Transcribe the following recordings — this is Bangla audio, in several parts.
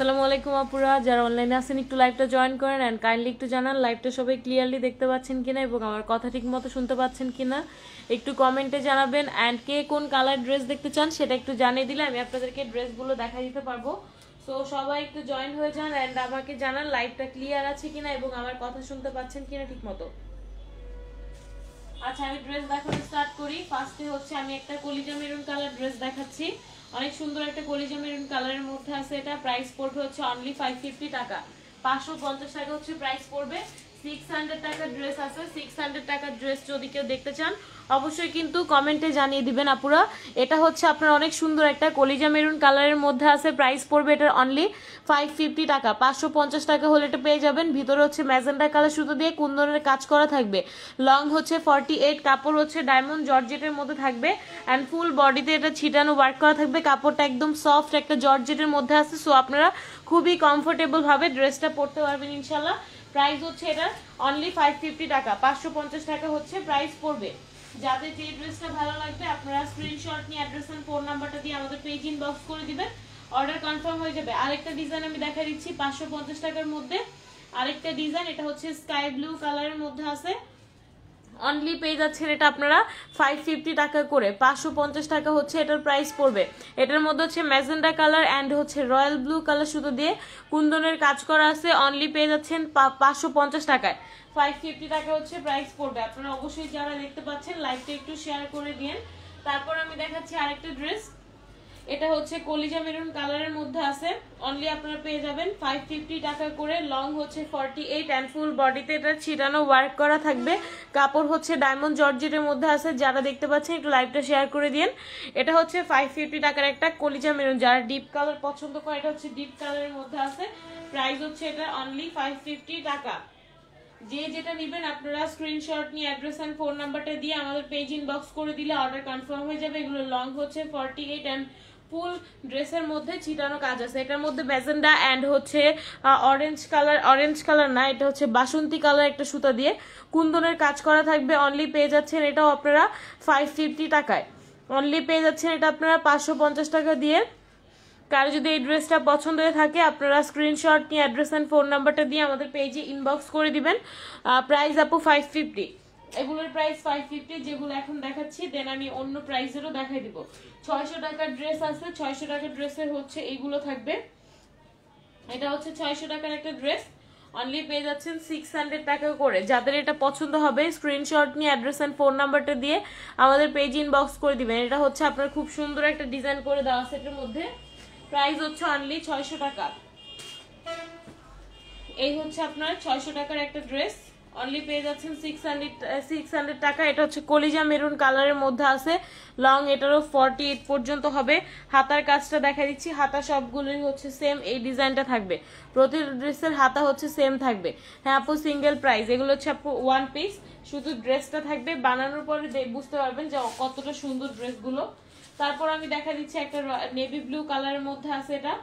আসসালামু আলাইকুম আপুরা, যারা অনলাইনে আছেন একটু লাইভটা জয়েন করেন অ্যান্ড কাইন্ডলি একটু জানান লাইভটা সবাই ক্লিয়ারলি দেখতে পাচ্ছেন কিনা এবং আমার কথা ঠিক মতো শুনতে পাচ্ছেন কিনা একটু কমেন্টে জানাবেন। অ্যান্ড কে কোন কালার ড্রেস দেখতে চান সেটা একটু জানিয়ে দিলে আমি আপনাদেরকে ড্রেসগুলো দেখা দিতে পারবো। সো সবাই একটু জয়েন হয়ে যান অ্যান্ড আমাকে জানান লাইভটা ক্লিয়ার আছে কিনা এবং আমার কথা শুনতে পাচ্ছেন কিনা ঠিক মতো। আচ্ছা, আমি ড্রেস দেখানো স্টার্ট করি। ফার্স্টে হচ্ছে আমি একটা কলিজা মেরুন কালার ড্রেস দেখাচ্ছি। অনেক সুন্দর একটা কলিজা মেরুন কালারের মধ্যে আছে। এটা প্রাইস পড়বে হচ্ছে অনলি 550 টাকা, 550 টাকা হচ্ছে প্রাইস পড়বে। 600 টাকার ড্রেস আছে। 600 টাকার ড্রেস যদি কেউ দেখতে চান অবশ্যই কিন্তু কমেন্টে জানিয়ে দিবেন আপুরা। এটা হচ্ছে আপনার অনেক সুন্দর একটা কলিজা মেরুন কালারের মধ্যে আছে। প্রাইস পড়বে এটার অনলি 550 টাকা, 550 টাকা হলে এটা পেয়ে যাবেন। ভিতরে হচ্ছে ম্যাজেন্টা কালার সুতো দিয়ে কুন্দনের কাজ করা থাকবে। লং হচ্ছে 48, কাপড় হচ্ছে ডায়মন্ড জর্জেটের মধ্যে থাকবে অ্যান্ড ফুল বডিতে এটা ছিটানো ওয়ার্ক করা থাকবে। কাপড়টা একদম সফট একটা জর্জেটের মধ্যে আছে। সো আপনারা খুবই কমফোর্টেবল ভাবে ড্রেসটা পরতে পারবেন ইনশাল্লাহ। প্রাইস হচ্ছে এটা অনলি 550 টাকা, 550 টাকা হচ্ছে প্রাইস পড়বে। যাদের যে ড্রেসটা ভালো লাগবে আপনারা স্ক্রিনশট নিয়ে অ্যাড্রেস এন্ড ফোন নাম্বারটা দিয়ে আমাদের পেজ ইনবক্স করে দিবেন, অর্ডার কনফার্ম হয়ে যাবে। আরেকটা ডিজাইন আমি দেখা দিচ্ছি 550 টাকার মধ্যে। আরেকটা ডিজাইন, এটা হচ্ছে স্কাই ব্লু কালারের মধ্যে আছে। অনলি পেয়ে যাচ্ছেন এটা আপনারা 550 টাকা করে, 550 টাকা হচ্ছে এটার প্রাইস পড়বে। এটার মধ্যে হচ্ছে ম্যাজেন্ডা কালার অ্যান্ড হচ্ছে রয়্যাল ব্লু কালার সুতো দিয়ে কুন্দনের কাজ করা আছে। অনলি পেয়ে যাচ্ছেন 550 টাকায়, 550 টাকা হচ্ছে প্রাইস পড়বে। আপনারা অবশ্যই যারা দেখতে পাচ্ছেন লাইভটা একটু শেয়ার করে দিন। তারপর আমি দেখাচ্ছি আরেকটা ড্রেস। এটা হচ্ছে কলিজা মেরুন কালারের মধ্যে আছে। অনলি আপনারা পেয়ে যাবেন 550 টাকা করে। লং হচ্ছে 48 এন্ড ফুল বডিতে এটা ছিটানো ওয়ার্ক করা থাকবে। কাপড় হচ্ছে ডায়মন্ড জর্জেটের মধ্যে আছে। যারা দেখতে পাচ্ছেন একটু লাইভটা শেয়ার করে দিন। এটা হচ্ছে 550 টাকার একটা কলিজা মেরুন। যারা ডিপ কালার পছন্দ করে এটা হচ্ছে ডিপ কালারের মধ্যে আছে। প্রাইস হচ্ছে এটা অনলি 550 টাকা। যে যেটা নেবেন আপনারা স্ক্রিনশট নিয়ে অ্যাড্রেস এন্ড ফোন নাম্বারটা দিয়ে আমাদের পেজ ইনবক্স করে দিলে অর্ডার কনফার্ম হয়ে যাবে। এগুলো লং হচ্ছে 48 এন্ড ফুল ড্রেসের মধ্যে ছিটানো কাজ আছে। এটার মধ্যে ম্যাজেন্ডা অ্যান্ড হচ্ছে অরেঞ্জ কালার না, এটা হচ্ছে বাসন্তী কালার একটা সুতা দিয়ে কুন্দনের কাজ করা থাকবে। অনলি পেয়ে যাচ্ছেন এটাও আপনারা 550 টাকায়। অনলি পেয়ে যাচ্ছেন এটা আপনারা 550 টাকা দিয়ে। কারো যদি এই ড্রেসটা পছন্দ হয়ে থাকে আপনারা স্ক্রিনশট নিয়ে অ্যাড্রেস এন্ড ফোন নাম্বারটা দিয়ে আমাদের পেজে ইনবক্স করে দিবেন। প্রাইস আপু 550, এগুলোর প্রাইস 550 যেগুলো এখন দেখাচ্ছি। দেন আমি অন্য প্রাইসেরও দেখাই দিব। 600 টাকার ড্রেস আছে। 600 টাকার ড্রেসের হচ্ছে এইগুলো থাকবে। এটা হচ্ছে 600 টাকার একটা ড্রেস। অনলি পেয়ে যাচ্ছেন 600 টাকা করে। যাদের এটা পছন্দ হবে স্ক্রিনশট নিয়ে অ্যাড্রেস এন্ড ফোন নাম্বারটা দিয়ে আমাদের পেজ ইনবক্স করে দিবেন। এটা হচ্ছে আপনার খুব সুন্দর একটা ডিজাইন করে দেওয়া আছে এটার মধ্যে। প্রাইস হচ্ছে অনলি 600 টাকা। এই হচ্ছে আপনার 600 টাকার একটা ড্রেস। অনলি পেয়ে যাচ্ছেন 600 টাকা। এটা হচ্ছে কলিজা মেরুন কালারের মধ্যে আছে। লং এটারও 48 পর্যন্ত হবে। হাতার কাজটা দেখা দিচ্ছি। হাতা সবগুলোই হচ্ছে সেম এই ডিজাইনটা থাকবে। প্রতি ড্রেসের হাতা হচ্ছে সেম থাকবে। হ্যাঁ আপু, সিঙ্গেল প্রাইস। এগুলো হচ্ছে আপু ওয়ান পিস, শুধু ড্রেসটা থাকবে। বানানোর পরে বুঝতে পারবেন যে কতটা সুন্দর ড্রেসগুলো। তারপর আমি দেখা দিচ্ছি একটা নেভি ব্লু কালারের মধ্যে আছে। এটা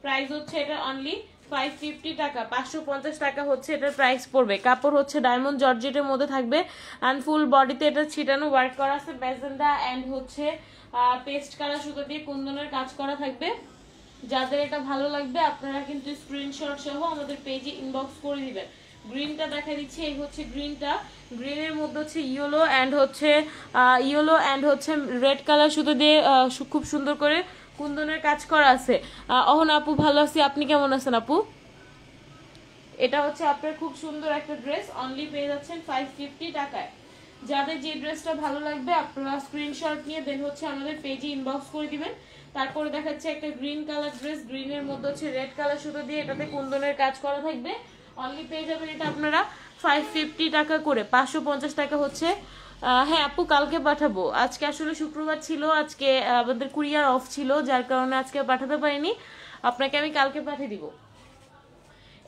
প্রাইস হচ্ছে এটা অনলি 550 টাকা, 550 টাকা হচ্ছে এটার প্রাইস পড়বে। কাপড় হচ্ছে ডায়মন্ড জর্জেটের মধ্যে থাকবে অ্যান্ড ফুল বডিতে এটা ছিটানো ওয়ার্ক করা আছে। ম্যাজেন্ডা অ্যান্ড হচ্ছে পেস্ট কালার সুতো দিয়ে কুন্দনের কাজ করা থাকবে। যাদের এটা ভালো লাগবে আপনারা কিন্তু স্ক্রিনশট সহ আমাদের পেজে ইনবক্স করে দিবেন। গ্রিনটা দেখা দিচ্ছি। এই হচ্ছে গ্রিনটা। গ্রিনের মধ্যে হচ্ছে ইয়েলো অ্যান্ড হচ্ছে রেড কালার সুতো দিয়ে খুব সুন্দর করে কুন্দনের কাজ করা আছে। অহন আপু ভালো আছি, আপনি কেমন আছেন আপু? এটা হচ্ছে আপনার খুব সুন্দর একটা ড্রেস। অনলি পেয়ে যাচ্ছেন 550 টাকায়। যাদের যে ড্রেসটা ভালো লাগবে আপনারা স্ক্রিনশট নিয়ে দেন হচ্ছে আমাদের পেজে ইনবক্স করে দিবেন। তারপরে দেখাচ্ছে একটা গ্রিন কালার ড্রেস। গ্রিনের মধ্যে হচ্ছে রেড কালার সুতো দিয়ে এটাতে কুন্দনের কাজ করা থাকবে। অনলি পেয়ে যাবেন এটা আপনারা 550 টাকা করে, 550 টাকা হচ্ছে। হ্যাঁ আপু, কালকে পাঠাবো। আজকে আসলে শুক্রবার ছিল, আজকে আমাদের কুরিয়ার অফ ছিল, যার কারণে আজকে পাঠাতে পারিনি। আপনাকে আমি কালকে পাঠিয়ে দিব।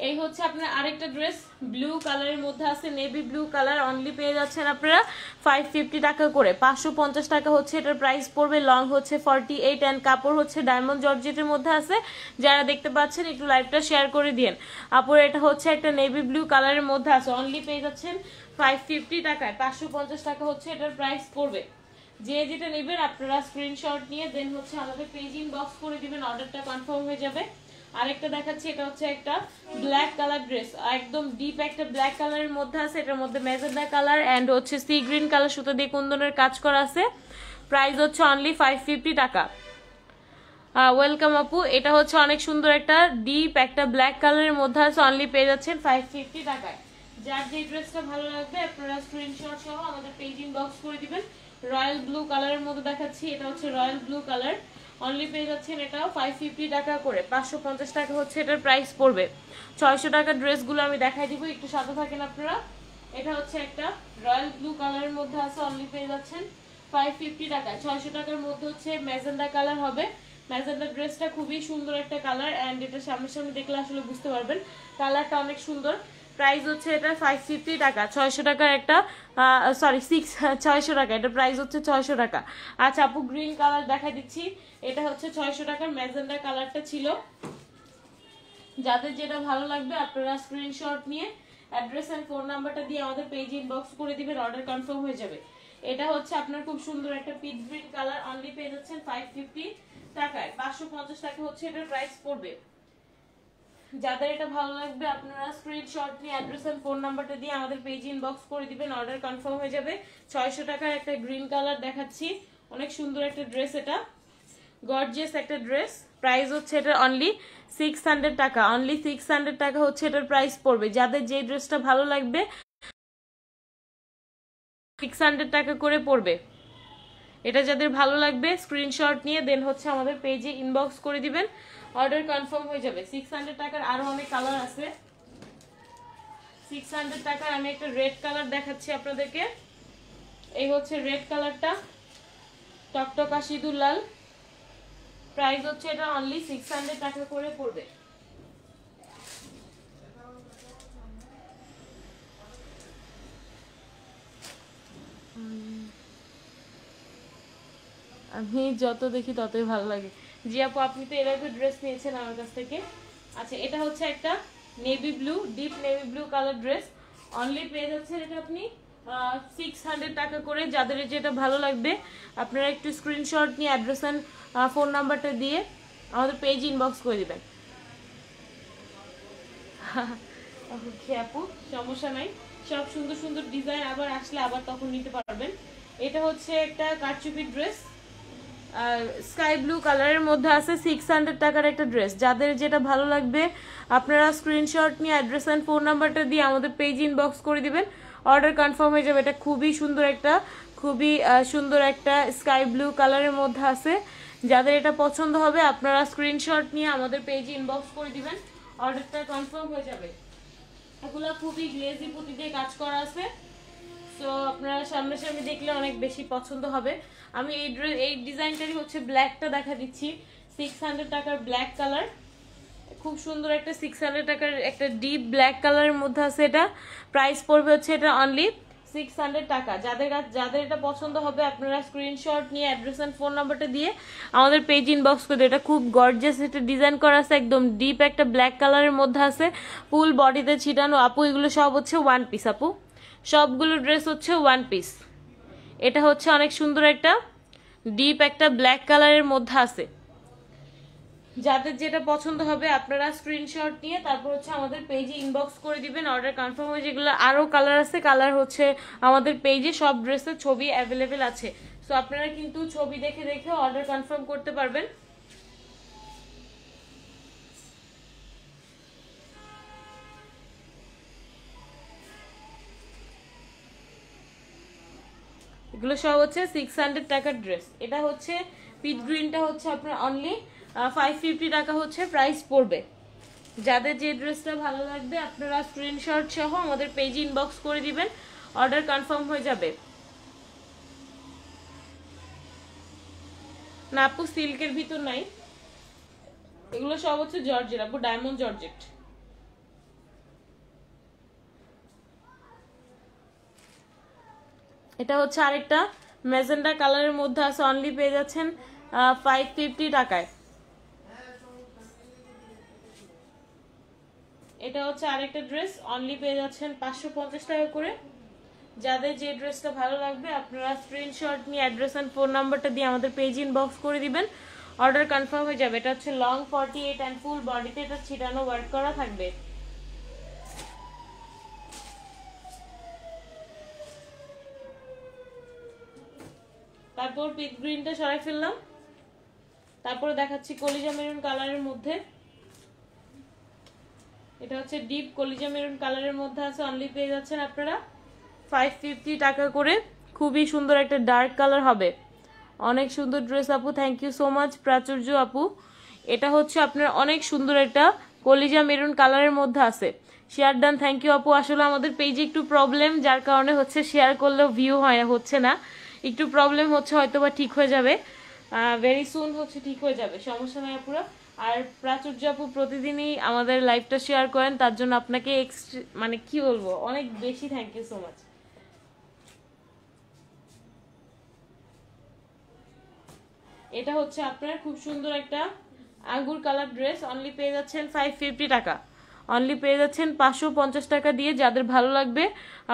এই হচ্ছে আপনার আরেকটা ড্রেস ব্লু কালারের মধ্যে আছে, নেভি ব্লু কালার। অনলি পেয়ে যাচ্ছেন আপনারা 550 টাকা করে, 550 টাকা হচ্ছে এটার প্রাইস পড়বে। লং হচ্ছে 48 অ্যান্ড কাপড় হচ্ছে ডায়মন্ড জর্জেটের মধ্যে আছে। যারা দেখতে পাচ্ছেন একটু লাইভটা শেয়ার করে দিন। আপুর এটা হচ্ছে একটা নেভি ব্লু কালারের মধ্যে আছে। অনলি পেয়ে যাচ্ছেন 550 টাকায়, 550 টাকা হচ্ছে এটার প্রাইস পড়বে। যে যেটা নেবেন আপনারা স্ক্রিনশট নিয়ে দেন হচ্ছে আমাদের পেজ ইনবক্স করে দিবেন, অর্ডারটা কনফার্ম হয়ে যাবে। আরেকটা দেখাচ্ছি, এটা হচ্ছে একটা ব্ল্যাক কালার ড্রেস, একদম ডিপ একটা ব্ল্যাক কালারের মধ্যে আছে, এটার মধ্যে ম্যাজেন্ডা কালার এন্ড হচ্ছে সি গ্রিন কালার সুতো দিয়ে কুন্দনের কাজ করা আছে। প্রাইস হচ্ছে অনলি 550 টাকা। ওয়েলকাম আপু, এটা হচ্ছে অনেক সুন্দর একটা ডিপ একটা ব্ল্যাক কালারের মধ্যে আছে, অনলি পেয়ে যাচ্ছেন 550 টাকায়। যার যে ড্রেসটা ভালো লাগবে আপনারা স্ক্রিনশট সহ আমাদের পেজ ইনবক্স করে দিবেন। রয়্যাল ব্লু কালারের মধ্যে দেখাচ্ছি, এটা হচ্ছে রয়্যাল ব্লু কালার, অনলি পেয়ে যাচ্ছেন এটাও 550 টাকা করে। 550 টাকা হচ্ছে এটার প্রাইস পড়বে। 600 টাকার ড্রেসগুলো আমি দেখাই দিব, একটু সাথে থাকেন আপনারা। এটা হচ্ছে একটা রয়্যাল ব্লু কালারের মধ্যে আছে, অনলি পেয়ে যাচ্ছেন 550 টাকায়। 600 টাকার মধ্যে হচ্ছে ম্যাজেন্ডা কালার হবে। ম্যাজেন্ডা ড্রেসটা খুবই সুন্দর একটা কালার এন্ড এটা সামনে দেখলে আসলে বুঝতে পারবেন কালারটা অনেক সুন্দর। প্রাইস হচ্ছে এটা 550 টাকা। 600 টাকার একটা সরি 600 টাকা, এটা প্রাইস হচ্ছে 600 টাকা। আচ্ছা আপু গ্রিন কালার দেখাই দিচ্ছি, এটা হচ্ছে 600 টাকার ম্যাজেন্ডা কালারটা ছিল। যাদের যেটা ভালো লাগবে আপনারা স্ক্রিনশট নিয়ে অ্যাড্রেস এন্ড ফোন নাম্বারটা দিয়ে আমাদের পেজে ইনবক্স করে দিবেন, অর্ডার কনফার্ম হয়ে যাবে। এটা হচ্ছে আপনার খুব সুন্দর একটা পিচ গ্রিন কালার, অনলি পেয়ে যাচ্ছেন 550 টাকায়। 550 টাকা হচ্ছে এটার প্রাইস পড়বে। যাদের এটা ভালো লাগবে আপনারা স্ক্রিনশট নিয়ে অ্যাড্রেস এন্ড ফোন নাম্বারটা দিয়ে আমাদের পেজে ইনবক্স করে দিবেন, অর্ডার কনফার্ম হয়ে যাবে। 600 টাকার একটা গ্রিন কালার দেখাচ্ছি, অনেক সুন্দর একটা ড্রেস, এটা গর্জিয়াস একটা ড্রেস। প্রাইস হচ্ছে এটা অনলি 600 টাকা, অনলি 600 টাকা হচ্ছে এটার প্রাইস পড়বে। যাদের যে ড্রেসটা ভালো লাগবে 600 টাকা করে পড়বে। এটা যাদের ভালো লাগবে স্ক্রিনশট নিয়ে দেন হচ্ছে আমাদের পেজে ইনবক্স করে দিবেন, অর্ডার কনফার্ম হয়ে যাবে। 600 টাকার আরো অনেক কালার আছে। 600 টাকার আমি একটা রেড কালার দেখাচ্ছি আপনাদেরকে, এই হচ্ছে রেড কালারটা, টকটকা সিঁদুর লাল। প্রাইস হচ্ছে এটা অনলি 600 টাকা করে পড়বে। আমি যত দেখি ততই ভালো লাগে। জি আপু আপনি তো এর আগে ড্রেস নিয়েছেন আমার কাছ থেকে। আচ্ছা এটা হচ্ছে একটা navy blue, deep navy blue colour dress, only পেয়ে যাচ্ছেন এটা আপনি 600 টাকা করে। যাদের যেটা ভালো লাগবে আপনারা একটু স্ক্রিনশট নিয়ে অ্যাড্রেস এন্ড ফোন নাম্বারটা দিয়ে আমাদের পেজ ইনবক্স করে দিবেন। ওকে আপু সমস্যা নাই, সব সুন্দর সুন্দর ডিজাইন আবার আসলে আবার তখন নিতে পারবেন। এটা হচ্ছে একটা কারচুপি ড্রেস, স্কাই ব্লু কালারের মধ্যে আছে, 600 টাকার একটা ড্রেস। যাদের যেটা ভালো লাগবে আপনারা স্ক্রিনশট নিয়ে অ্যাড্রেস এন্ড ফোন নাম্বারটা দিয়ে আমাদের পেজ ইনবক্স করে দিবেন, অর্ডার কনফার্ম হয়ে যাবে। এটা খুবই সুন্দর একটা স্কাই ব্লু কালারের মধ্যে আছে। যাদের এটা পছন্দ হবে আপনারা স্ক্রিনশট নিয়ে আমাদের পেজ ইনবক্স করে দিবেন, অর্ডারটা কনফার্ম হয়ে যাবে। এগুলো খুবই গ্লেজি পুঁতি দিয়ে কাজ করা আছে, সো আপনারা সামনাসামনি দেখলে অনেক বেশি পছন্দ হবে। আমি এই ডিজাইনটারই হচ্ছে ব্ল্যাকটা দেখা দিচ্ছি, 600 টাকার ব্ল্যাক কালার, খুব সুন্দর একটা 600 টাকার একটা ডিপ ব্ল্যাক কালারের মধ্যে আছে। এটা প্রাইস পড়বে হচ্ছে এটা অনলি 600 টাকা। যাদের এটা পছন্দ হবে আপনারা স্ক্রিনশট নিয়ে অ্যাড্রেস এন্ড ফোন নাম্বারটা দিয়ে আমাদের পেজ ইনবক্স করে দিন। এটা খুব গর্জিয়াস একটা ডিজাইন করা আছে, একদম ডিপ একটা ব্ল্যাক কালারের মধ্যে আছে, ফুল বডিতে ছিটানো। আপু এগুলো সব হচ্ছে ওয়ান পিস, আপু সবগুলো ড্রেস হচ্ছে ওয়ান পিস। এটা হচ্ছে অনেক সুন্দর একটা ডিপ একটা ব্ল্যাক কালারের মধ্যে আছে। যাদের যেটা পছন্দ হবে আপনারা স্ক্রিনশট নিয়ে তারপর হচ্ছে আমাদের পেজে ইনবক্স করে দিবেন, অর্ডার কনফার্ম হয়ে। যেগুলো আরো কালার আছে, কালার হচ্ছে আমাদের পেজে সব ড্রেসের ছবি অ্যাভেলেবেল আছে, সো আপনারা কিন্তু ছবি দেখে দেখে অর্ডার কনফার্ম করতে পারবেন। এগুলো সব হচ্ছে 600 টাকার ড্রেস। এটা হচ্ছে পিট গ্রিনটা হচ্ছে আপনার অনলি 550 টাকা হচ্ছে প্রাইস পড়বে। যাদের যে ড্রেসটা ভালো লাগবে আপনারা স্ক্রিনশট সহ আমাদের পেজে ইনবক্স করে দিবেন, অর্ডার কনফার্ম হয়ে যাবে। না আপু সিল্কের ভিতর নাই, এগুলো সব হচ্ছে জর্জেট আপু, ডায়মন্ড জর্জেট। এটা হচ্ছে আরেকটা ম্যাজেন্ডা কালারের মধ্যে আছে, অনলি পেয়ে যাচ্ছেন 550 টাকায়। এটা হচ্ছে আরেকটা ড্রেস, অনলি পেয়ে যাচ্ছেন 550 টাকা করে। যাদের যে ড্রেসটা ভালো লাগবে আপনারা স্ক্রিনশট নিয়ে অ্যাড্রেস এন্ড ফোন নাম্বারটা দিয়ে আমাদের পেজ ইনবক্স করে দিবেন, অর্ডার কনফার্ম হয়ে যাবে। এটা হচ্ছে লং 48 এন্ড ফুল বডিতে এটা ছিটানো ওয়ার্ক করা থাকবে। তারপর পিচ গ্রিনটা সরাই ফেললাম। তারপরে দেখাচ্ছি কলিজা মেরুন কালারের মধ্যে। এটা হচ্ছে ডিপ কলিজা মেরুন কালারের মধ্যে আছে, অনলি পেয়ে যাচ্ছেন আপনারা 550 টাকা করে। খুবই সুন্দর একটা ডার্ক কালার হবে, অনেক সুন্দর ড্রেস আপু, থ্যাংক ইউ সো মাচ প্রাচুর্য আপু। এটা হচ্ছে আপনার অনেক সুন্দর একটা কলিজা মেরুন কালারের মধ্যে আছে। শেয়ার ডান, থ্যাংক ইউ আপু। আসলে আমাদের পেজে একটু প্রবলেম, যার কারণে হচ্ছে শেয়ার করলেও ভিউ হচ্ছে না, একটু প্রবলেম হচ্ছে, হয়তো বা ঠিক হয়ে যাবে ভেরি সুন, হচ্ছে ঠিক হয়ে যাবে, সমস্যা নাই আপুরা। আর প্রাচুর্য আপু প্রতিদিনই আমাদের লাইভটা শেয়ার করেন, তার জন্য আপনাকে মানে কি বলবো, অনেক বেশি থ্যাংক ইউ সো মাচ। এটা হচ্ছে আপনার খুব সুন্দর একটা আঙ্গুর কালার ড্রেস, অনলি পেয়ে যাচ্ছেন 550 টাকা, অনলি পেয়ে যাচ্ছেন 550 টাকা দিয়ে। যাদের ভালো লাগবে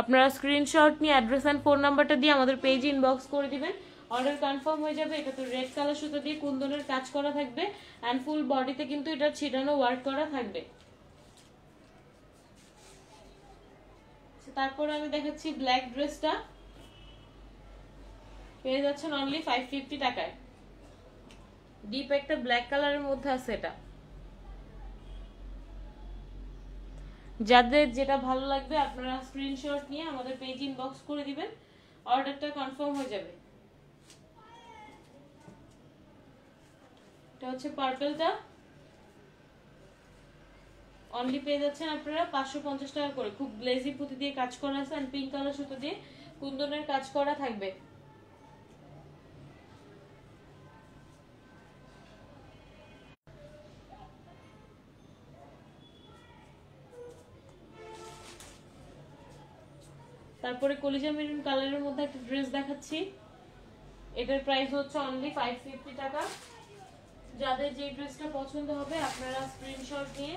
আপনারা স্ক্রিনশট নিয়ে অ্যাড্রেস অ্যান্ড ফোন নাম্বারটা দিয়ে আমাদের পেজে ইনবক্স করে দিবেন, অর্ডার কনফার্ম হয়ে যাবে। এটা তো রেড কালার সুতো দিয়ে কুন্দনের কাজ করা থাকবে অ্যান্ড ফুল বডিতে কিন্তু এটা ছিটানো ওয়ার্ক করা থাকবে। তারপরে আমি দেখাচ্ছি ব্ল্যাক ড্রেসটা, পেয়ে যাচ্ছেন অনলি 550 টাকায়। ডিপ একটা ব্ল্যাক কালারের মধ্যে আছে এটা। যাদের যেটা ভালো লাগবে আপনারা স্ক্রিনশট নিয়ে আমাদের পেজ ইনবক্স করে দিবেন, অর্ডারটা কনফার্ম হয়ে যাবে। এটা হচ্ছে পার্পলটা, অনলি পেয়ে যাচ্ছেন আপনারা 550 টাকা করে। খুব গ্লেজি পুঁতি দিয়ে কাজ করা আছে আর পিঙ্ক কালার সুতো দিয়ে কুন্দনের কাজ করা থাকবে। তারপরে কলিজা মেরুন কালারের মধ্যে একটা ড্রেস দেখাচ্ছি, এটার প্রাইস হচ্ছে অনলি 550 টাকা। যাদের যে ড্রেসটা পছন্দ হবে আপনারা স্ক্রিনশট নিয়ে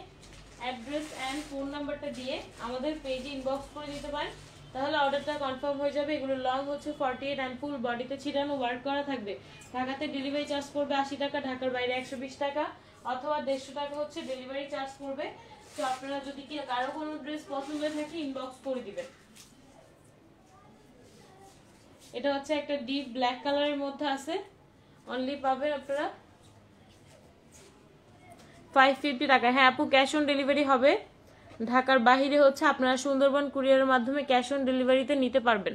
অ্যাড্রেস এন্ড ফোন নাম্বারটা দিয়ে আমাদের পেজে ইনবক্স করে দিতে পারেন, তাহলে অর্ডারটা কনফার্ম হয়ে যাবে। এগুলো লং হচ্ছে 48 এন্ড ফুল বডিতে ছিটানো ওয়ার্ক করা থাকবে। ঢাকাতে ডেলিভারি চার্জ পড়বে 80 টাকা, ঢাকার বাইরে 120 টাকা অথবা 150 টাকা হচ্ছে ডেলিভারি চার্জ পড়বে। তো আপনারা যদি কি কারো কোনো ড্রেস পছন্দ হয়ে থাকে ইনবক্স করে দিবেন। এটা হচ্ছে একটা ডিপ ব্ল্যাক কালারের মধ্যে আছে, অনলি পাবেন আপনারা 550 টাকা। হ্যাঁ আপু, ক্যাশ অন ডেলিভারি হবে। ঢাকার বাইরে হচ্ছে আপনারা সুন্দরবন কুরিয়ারের মাধ্যমে ক্যাশ অন ডেলিভারিতে নিতে পারবেন।